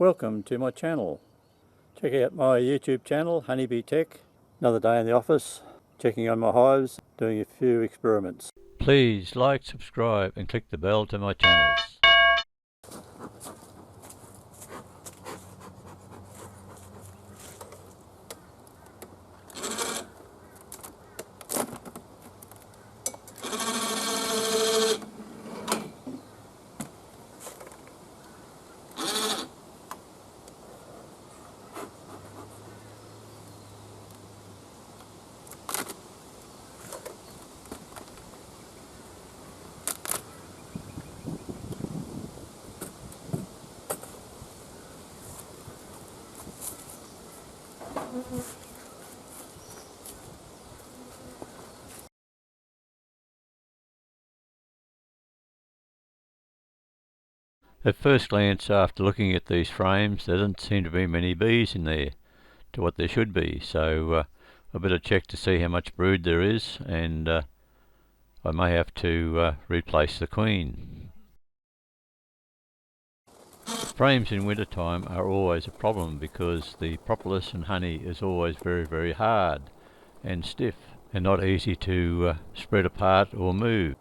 Welcome to my channel. Check out my YouTube channel, Honeybee Tech. Another day in the office, checking on my hives, doing a few experiments. Please like, subscribe and click the bell to my channels. At first glance, after looking at these frames, there doesn't seem to be many bees in there to what there should be, so I better check to see how much brood there is, and I may have to replace the queen. Frames in winter time are always a problem because the propolis and honey is always very hard and stiff and not easy to spread apart or move.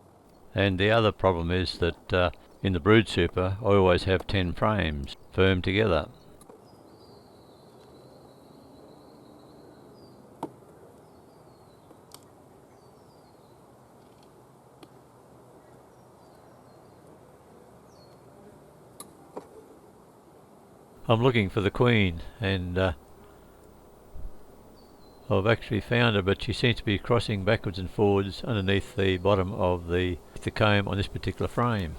And the other problem is that in the brood super I always have 10 frames firm together. I'm looking for the queen, and I've actually found her, but she seems to be crossing backwards and forwards underneath the bottom of the comb on this particular frame.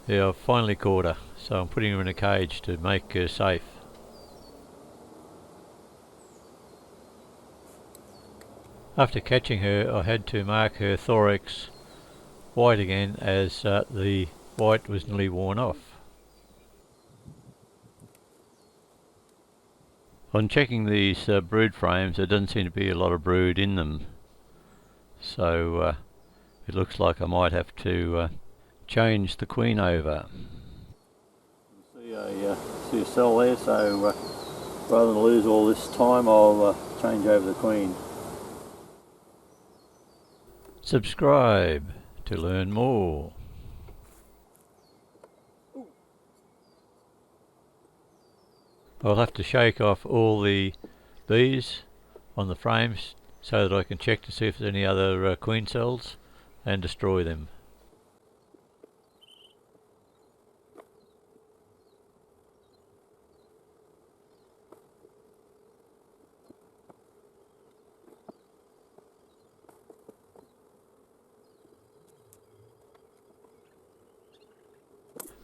Yeah, I've finally caught her, so I'm putting her in a cage to make her safe. After catching her, I had to mark her thorax white again, as the white was nearly worn off. On checking these brood frames, there doesn't seem to be a lot of brood in them, so it looks like I might have to change the queen over. See a cell there, so rather than lose all this time, I'll change over the queen. Subscribe to learn more. I'll have to shake off all the bees on the frames so that I can check to see if there's any other queen cells and destroy them.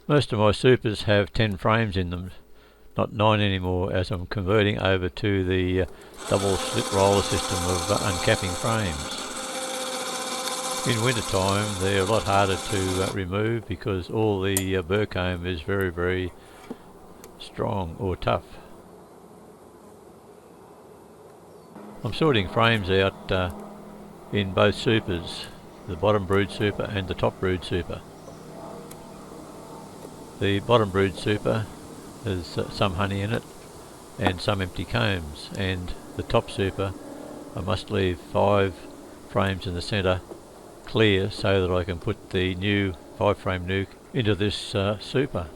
Most of my supers have 10 frames in them, not 9 anymore, as I'm converting over to the double slit roller system of uncapping frames. In winter time they're a lot harder to remove because all the burr comb is very strong or tough. I'm sorting frames out in both supers, the bottom brood super and the top brood super. The bottom brood super has some honey in it and some empty combs, and the top super I must leave 5 frames in the centre clear so that I can put the new 5-frame nuke into this super.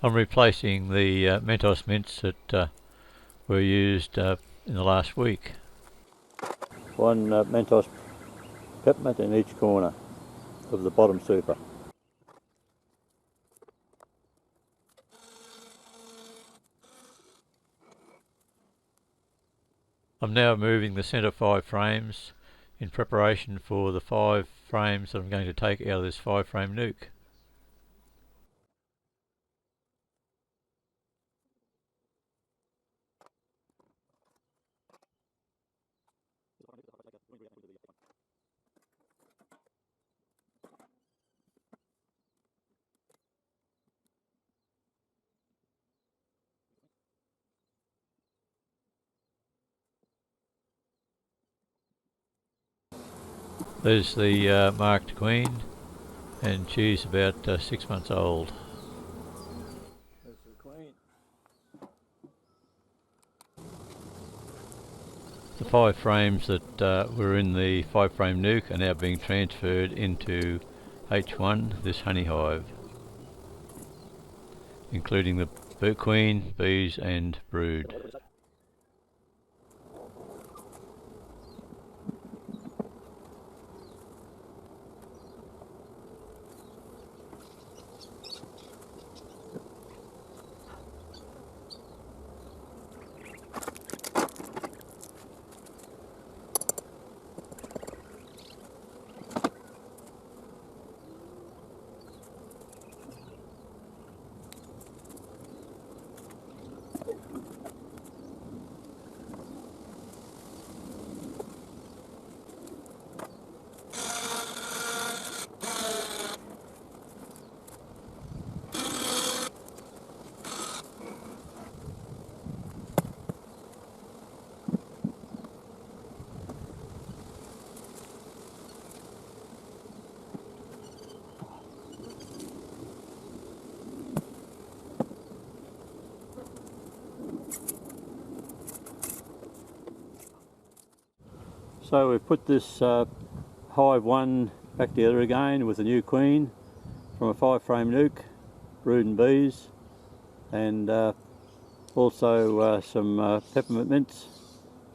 I'm replacing the Mentos mints that were used in the last week. One Mentos peppermint in each corner of the bottom super. I'm now moving the centre 5 frames in preparation for the 5 frames that I'm going to take out of this 5-frame nuke. There's the marked queen, and she's about 6 months old. There's the queen. The 5 frames that were in the 5-frame nuke are now being transferred into H1, this honey hive, including the queen, bees and brood. So we've put this hive 1 back together again with a new queen from a 5-frame nuke, brood and bees, and also some peppermint mints.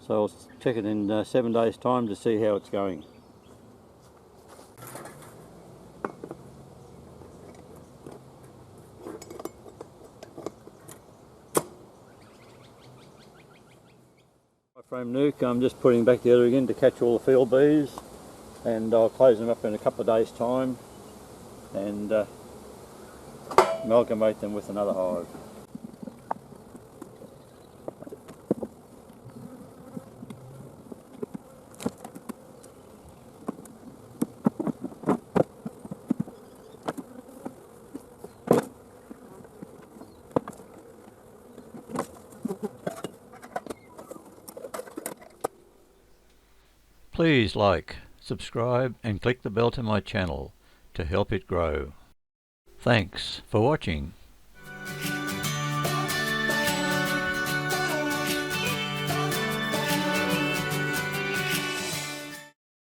So I'll check it in 7 days' time to see how it's going. Frame nuke, I'm just putting back together again to catch all the field bees, and I'll close them up in a couple of days' time and amalgamate them with another hive. Please like, subscribe and click the bell to my channel to help it grow. Thanks for watching.